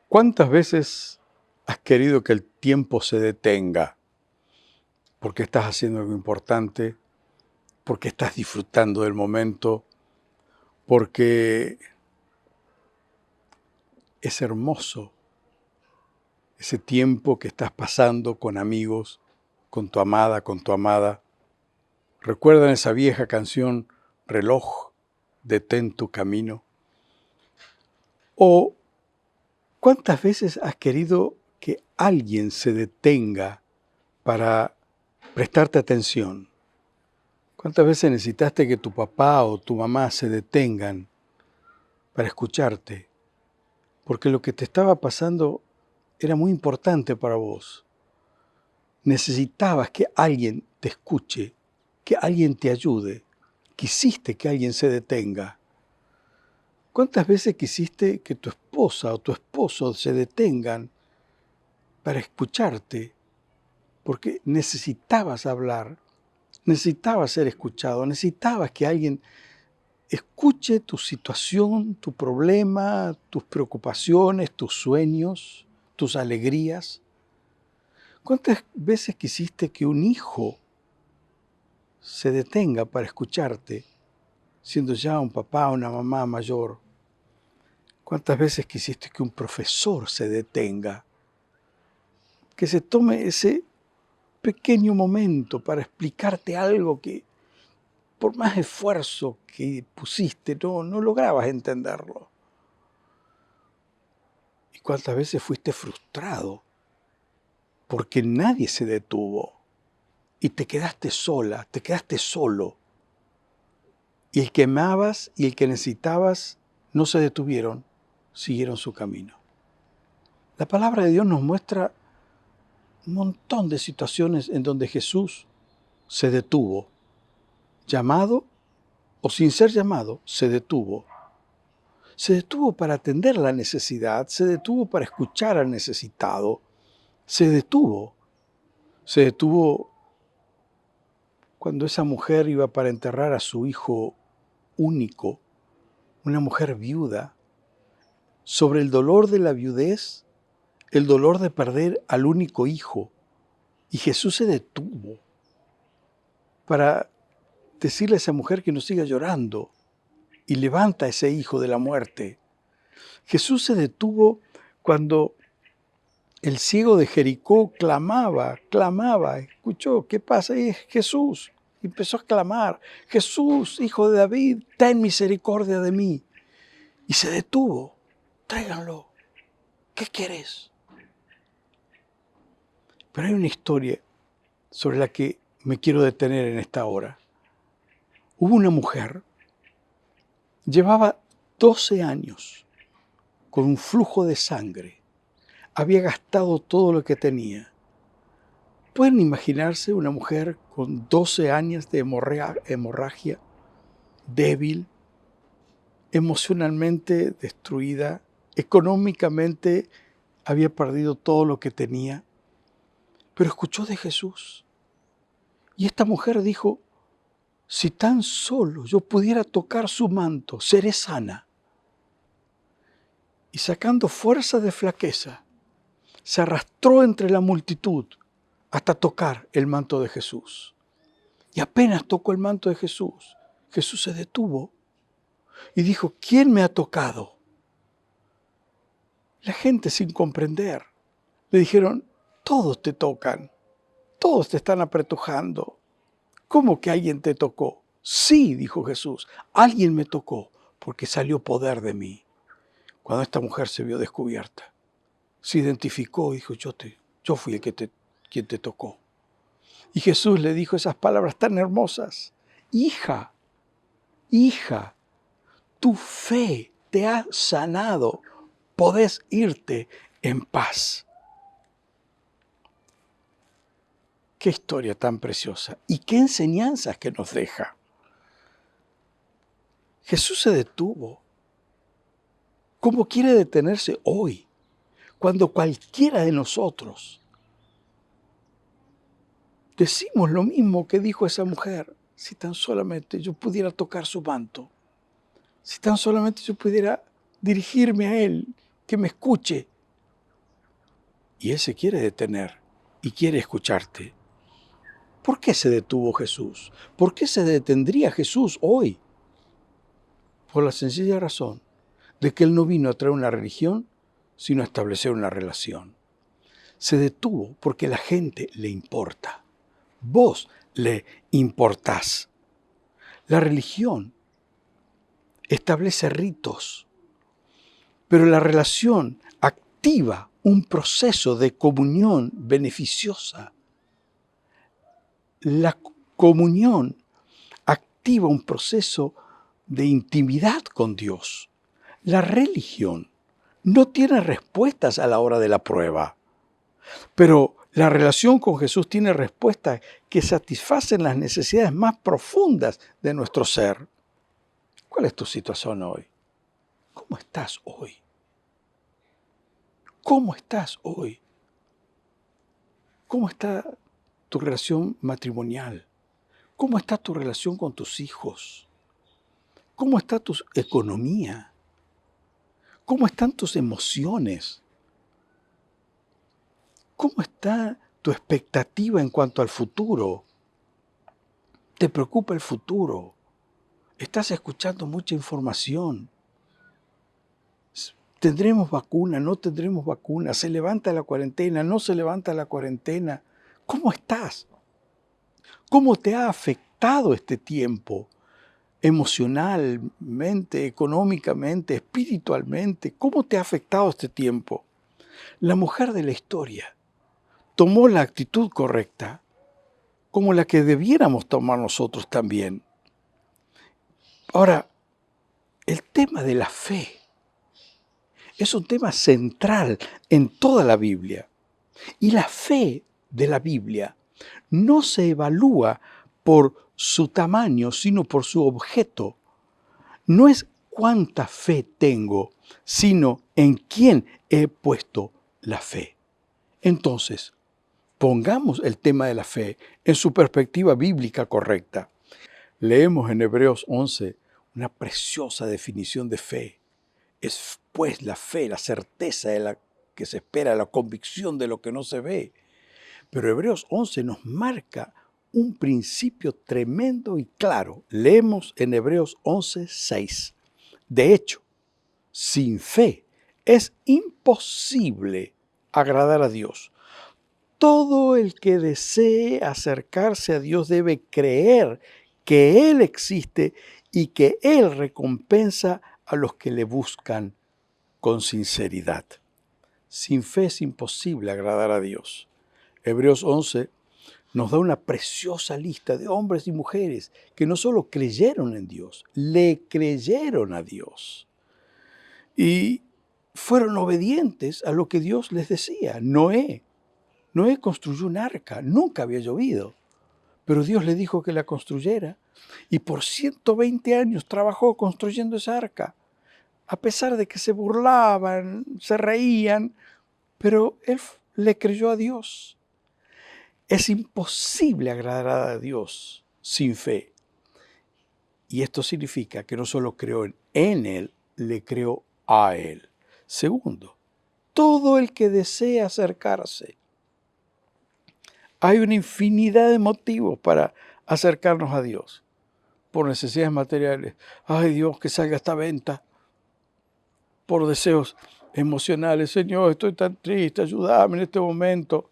¿Cuántas veces has querido que el tiempo se detenga porque estás haciendo algo importante, porque estás disfrutando del momento, porque es hermoso ese tiempo que estás pasando con amigos, con tu amada, con tu amada? ¿Recuerdan esa vieja canción, Reloj, detén tu camino? ¿O cuántas veces has querido que alguien se detenga para prestarte atención? ¿Cuántas veces necesitaste que tu papá o tu mamá se detengan para escucharte? Porque lo que te estaba pasando era muy importante para vos. Necesitabas que alguien te escuche, que alguien te ayude. Quisiste que alguien se detenga. ¿Cuántas veces quisiste que tu esposa o tu esposo se detengan para escucharte? Porque necesitabas hablar, necesitabas ser escuchado, necesitabas que alguien escuche tu situación, tu problema, tus preocupaciones, tus sueños, tus alegrías. ¿Cuántas veces quisiste que un hijo se detenga para escucharte, siendo ya un papá o una mamá mayor? ¿Cuántas veces quisiste que un profesor se detenga, que se tome ese pequeño momento para explicarte algo que por más esfuerzo que pusiste no lograbas entenderlo? ¿Y cuántas veces fuiste frustrado porque nadie se detuvo y te quedaste sola, te quedaste solo? Y el que amabas y el que necesitabas no se detuvieron, siguieron su camino. La palabra de Dios nos muestra un montón de situaciones en donde Jesús se detuvo, llamado o sin ser llamado, se detuvo. Se detuvo para atender la necesidad, se detuvo para escuchar al necesitado, se detuvo cuando esa mujer iba para enterrar a su hijo único, una mujer viuda, sobre el dolor de la viudez, el dolor de perder al único hijo. Y Jesús se detuvo para decirle a esa mujer que no siga llorando y levanta a ese hijo de la muerte. Jesús se detuvo cuando el ciego de Jericó clamaba, escuchó, ¿qué pasa? Y es Jesús. Y empezó a clamar, Jesús, hijo de David, ten misericordia de mí. Y se detuvo, tráiganlo, ¿qué quieres? Pero hay una historia sobre la que me quiero detener en esta hora. Hubo una mujer, llevaba 12 años con un flujo de sangre, había gastado todo lo que tenía. ¿Pueden imaginarse una mujer con 12 años de hemorragia, débil, emocionalmente destruida, económicamente había perdido todo lo que tenía, pero escuchó de Jesús? Y esta mujer dijo, si tan solo yo pudiera tocar su manto, seré sana. Y sacando fuerza de flaqueza, se arrastró entre la multitud hasta tocar el manto de Jesús. Y apenas tocó el manto de Jesús, Jesús se detuvo y dijo, ¿quién me ha tocado? La gente, sin comprender, le dijeron, todos te tocan, todos te están apretujando. ¿Cómo que alguien te tocó? Sí, dijo Jesús, alguien me tocó porque salió poder de mí. Cuando esta mujer se vio descubierta, se identificó y dijo, yo fui quien te tocó. Y Jesús le dijo esas palabras tan hermosas, hija, tu fe te ha sanado, podés irte en paz. Qué historia tan preciosa y qué enseñanzas que nos deja. Jesús se detuvo. ¿Cómo quiere detenerse hoy? Cuando cualquiera de nosotros decimos lo mismo que dijo esa mujer, si tan solamente yo pudiera tocar su manto, si tan solamente yo pudiera dirigirme a Él, que me escuche, y Él se quiere detener y quiere escucharte. ¿Por qué se detuvo Jesús? ¿Por qué se detendría Jesús hoy? Por la sencilla razón de que Él no vino a traer una religión, sino a establecer una relación. Se detuvo porque la gente le importa. Vos le importás. La religión establece ritos, pero la relación activa un proceso de comunión beneficiosa. La comunión activa un proceso de intimidad con Dios. La religión no tiene respuestas a la hora de la prueba, pero la relación con Jesús tiene respuestas que satisfacen las necesidades más profundas de nuestro ser. ¿Cuál es tu situación hoy? ¿Cómo estás hoy? ¿Cómo estás hoy? ¿Cómo está tu relación matrimonial? ¿Cómo está tu relación con tus hijos? ¿Cómo está tu economía? ¿Cómo están tus emociones? ¿Cómo está tu expectativa en cuanto al futuro? ¿Te preocupa el futuro? ¿Estás escuchando mucha información? ¿Tendremos vacuna? ¿No tendremos vacuna? ¿Se levanta la cuarentena? ¿No se levanta la cuarentena? ¿Cómo estás? ¿Cómo te ha afectado este tiempo? Emocionalmente, económicamente, espiritualmente. ¿Cómo te ha afectado este tiempo? La mujer de la historia tomó la actitud correcta, como la que debiéramos tomar nosotros también. Ahora, el tema de la fe es un tema central en toda la Biblia. Y la fe de la Biblia no se evalúa por su tamaño, sino por su objeto. No es cuánta fe tengo, sino en quién he puesto la fe. Entonces, pongamos el tema de la fe en su perspectiva bíblica correcta. Leemos en Hebreos 11 una preciosa definición de fe. Es pues la fe, la certeza de la que se espera, la convicción de lo que no se ve. Pero Hebreos 11 nos marca un principio tremendo y claro. Leemos en Hebreos 11:6. De hecho, sin fe es imposible agradar a Dios. Todo el que desee acercarse a Dios debe creer que Él existe y que Él recompensa a los que le buscan con sinceridad. Sin fe es imposible agradar a Dios. Hebreos 11 nos da una preciosa lista de hombres y mujeres que no solo creyeron en Dios, le creyeron a Dios. Y fueron obedientes a lo que Dios les decía. Noé construyó un arca, nunca había llovido, pero Dios le dijo que la construyera y por 120 años trabajó construyendo esa arca. A pesar de que se burlaban, se reían, pero él le creyó a Dios. Es imposible agradar a Dios sin fe. Y esto significa que no solo creó en Él, le creó a Él. Segundo, todo el que desea acercarse. Hay una infinidad de motivos para acercarnos a Dios. Por necesidades materiales. Ay Dios, que salga esta venta. Por deseos emocionales. Señor, estoy tan triste, ayúdame en este momento.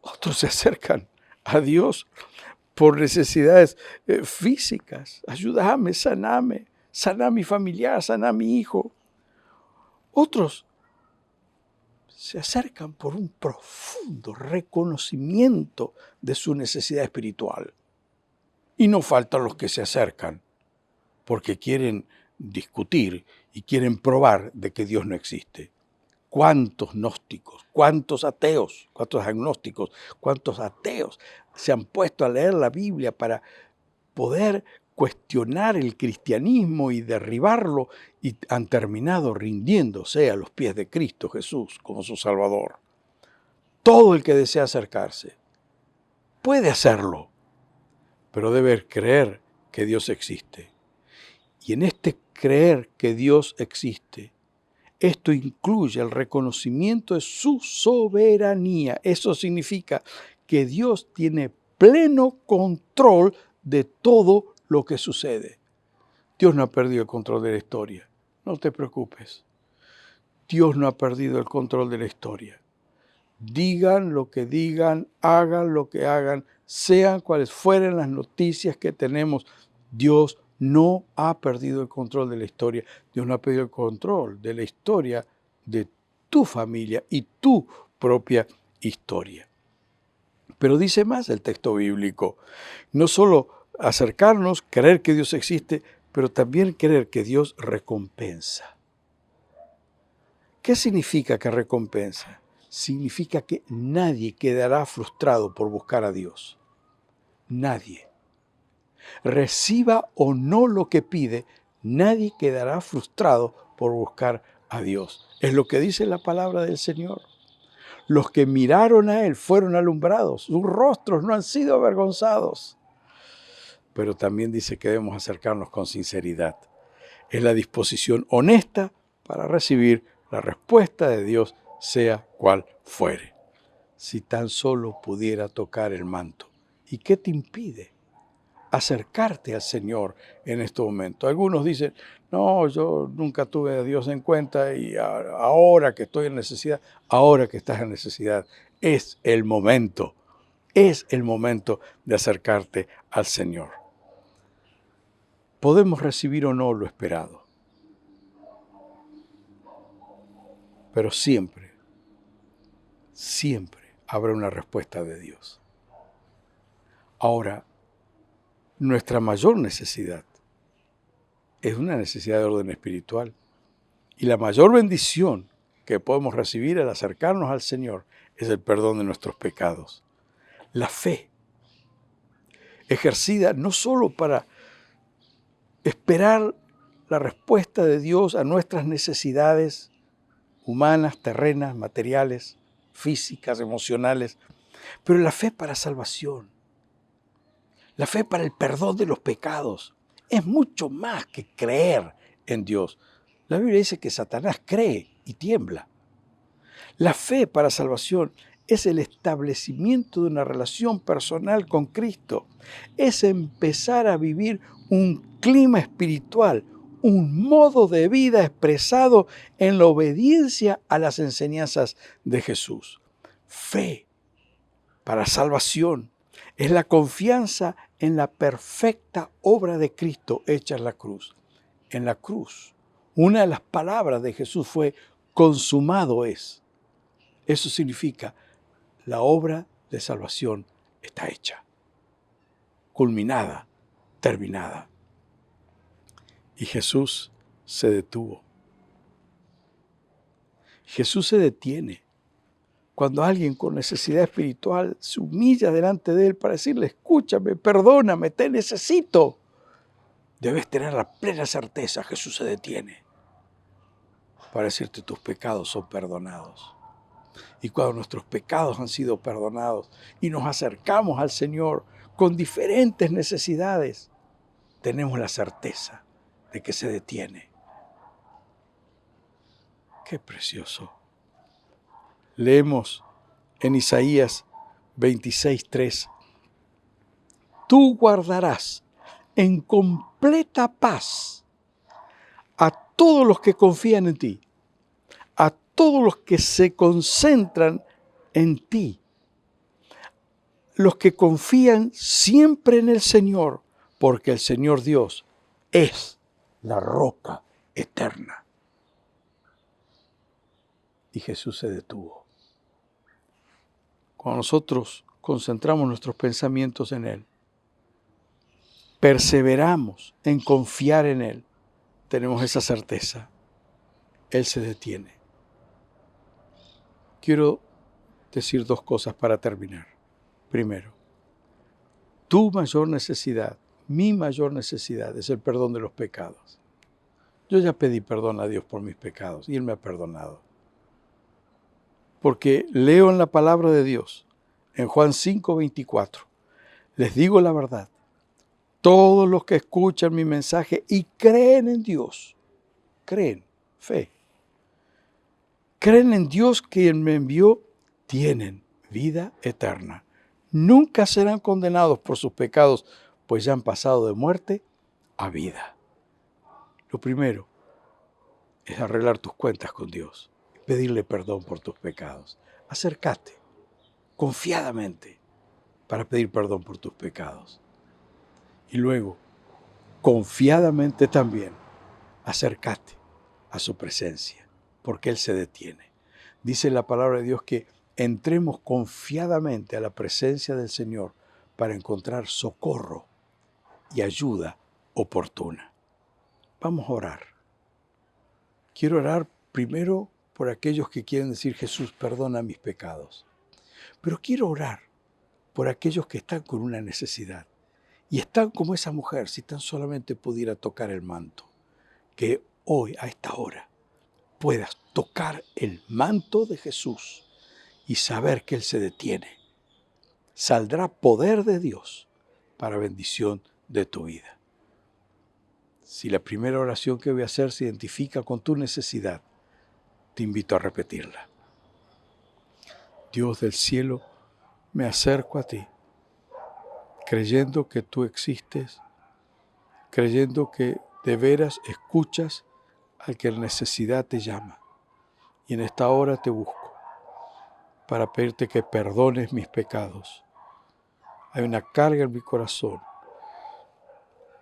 Otros se acercan a Dios por necesidades físicas. Ayúdame, saname, sana a mi familiar, sana a mi hijo. Otros se acercan por un profundo reconocimiento de su necesidad espiritual. Y no faltan los que se acercan porque quieren discutir y quieren probar de que Dios no existe. ¿Cuántos gnósticos, cuántos ateos, cuántos agnósticos, cuántos ateos se han puesto a leer la Biblia para poder cuestionar el cristianismo y derribarlo y han terminado rindiéndose a los pies de Cristo Jesús como su Salvador? Todo el que desea acercarse puede hacerlo, pero debe creer que Dios existe. Y en este creer que Dios existe, Esto incluye el reconocimiento de su soberanía. Eso significa que Dios tiene pleno control de todo lo que sucede. Dios no ha perdido el control de la historia. No te preocupes. Dios no ha perdido el control de la historia. Digan lo que digan, hagan lo que hagan, sean cuales fueren las noticias que tenemos, Dios no ha perdido el control de la historia. Dios no ha perdido el control de la historia de tu familia y tu propia historia. Pero dice más el texto bíblico, no solo acercarnos, creer que Dios existe, pero también creer que Dios recompensa. ¿Qué significa que recompensa? Significa que nadie quedará frustrado por buscar a Dios. Nadie. Reciba o no lo que pide, nadie quedará frustrado por buscar a Dios. Es lo que dice la palabra del Señor. Los que miraron a Él fueron alumbrados, sus rostros no han sido avergonzados. Pero también dice que debemos acercarnos con sinceridad. Es la disposición honesta para recibir la respuesta de Dios, sea cual fuere. Si tan solo pudiera tocar el manto. ¿Y qué te impide acercarte al Señor en este momento? Algunos dicen, no, yo nunca tuve a Dios en cuenta y ahora que estoy en necesidad, ahora que estás en necesidad, es el momento de acercarte al Señor. Podemos recibir o no lo esperado, pero siempre habrá una respuesta de Dios. Ahora, nuestra mayor necesidad es una necesidad de orden espiritual. Y la mayor bendición que podemos recibir al acercarnos al Señor es el perdón de nuestros pecados. La fe, ejercida no solo para esperar la respuesta de Dios a nuestras necesidades humanas, terrenas, materiales, físicas, emocionales, pero la fe para salvación, la fe para el perdón de los pecados. Es mucho más que creer en Dios. La Biblia dice que Satanás cree y tiembla. La fe para salvación es el establecimiento de una relación personal con Cristo. Es empezar a vivir un clima espiritual, un modo de vida expresado en la obediencia a las enseñanzas de Jesús. Fe para salvación es la confianza en la perfecta obra de Cristo hecha en la cruz. En la cruz, una de las palabras de Jesús fue, consumado es. Eso significa, la obra de salvación está hecha, culminada, terminada. Y Jesús se detuvo. Jesús se detiene cuando alguien con necesidad espiritual se humilla delante de Él para decirle, escúchame, perdóname, te necesito. Debes tener la plena certeza, Jesús se detiene para decirte, tus pecados son perdonados. Y cuando nuestros pecados han sido perdonados y nos acercamos al Señor con diferentes necesidades, tenemos la certeza de que se detiene. ¡Qué precioso! Leemos en Isaías 26:3. Tú guardarás en completa paz a todos los que confían en ti, a todos los que se concentran en ti, los que confían siempre en el Señor, porque el Señor Dios es la roca eterna. Y Jesús se detuvo. Cuando nosotros concentramos nuestros pensamientos en Él, perseveramos en confiar en Él, tenemos esa certeza. Él se detiene. Quiero decir dos cosas para terminar. Primero, tu mayor necesidad, mi mayor necesidad es el perdón de los pecados. Yo ya pedí perdón a Dios por mis pecados y Él me ha perdonado. Porque leo en la palabra de Dios, en Juan 5:24, les digo la verdad, todos los que escuchan mi mensaje y creen en Dios, creen, fe, creen en Dios quien me envió, tienen vida eterna. Nunca serán condenados por sus pecados, pues ya han pasado de muerte a vida. Lo primero es arreglar tus cuentas con Dios, pedirle perdón por tus pecados. Acércate confiadamente para pedir perdón por tus pecados. Y luego, confiadamente también, acércate a su presencia, porque Él se detiene. Dice la palabra de Dios que entremos confiadamente a la presencia del Señor para encontrar socorro y ayuda oportuna. Vamos a orar. Quiero orar primero por aquellos que quieren decir, Jesús, perdona mis pecados. Pero quiero orar por aquellos que están con una necesidad. Y están como esa mujer, si tan solamente pudiera tocar el manto. Que hoy, a esta hora, puedas tocar el manto de Jesús y saber que Él se detiene. Saldrá poder de Dios para bendición de tu vida. Si la primera oración que voy a hacer se identifica con tu necesidad, te invito a repetirla. Dios del cielo, me acerco a ti, creyendo que tú existes, creyendo que de veras escuchas al que en necesidad te llama. Y en esta hora te busco para pedirte que perdones mis pecados. Hay una carga en mi corazón.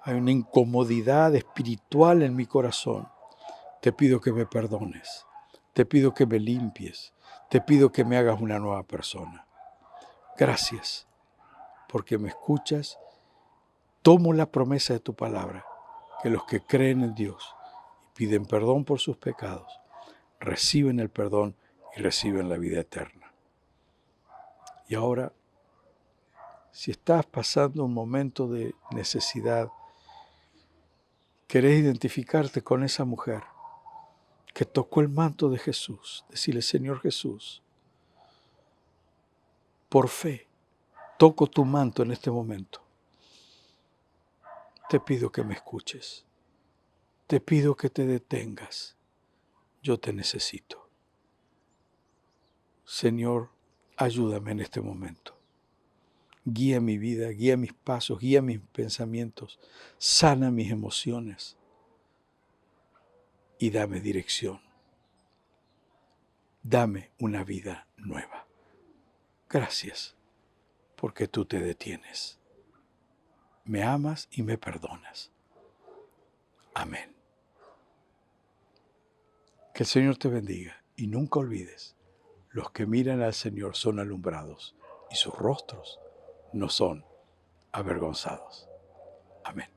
Hay una incomodidad espiritual en mi corazón. Te pido que me perdones. Te pido que me limpies. Te pido que me hagas una nueva persona. Gracias, porque me escuchas. Tomo la promesa de tu palabra, que los que creen en Dios y piden perdón por sus pecados, reciben el perdón y reciben la vida eterna. Y ahora, si estás pasando un momento de necesidad, querés identificarte con esa mujer que tocó el manto de Jesús, decirle, Señor Jesús, por fe, toco tu manto en este momento. Te pido que me escuches. Te pido que te detengas. Yo te necesito. Señor, ayúdame en este momento. Guía mi vida, guía mis pasos, guía mis pensamientos, sana mis emociones y dame dirección. Dame una vida nueva. Gracias, porque tú te detienes. Me amas y me perdonas. Amén. Que el Señor te bendiga y nunca olvides, los que miran al Señor son alumbrados y sus rostros no son avergonzados. Amén.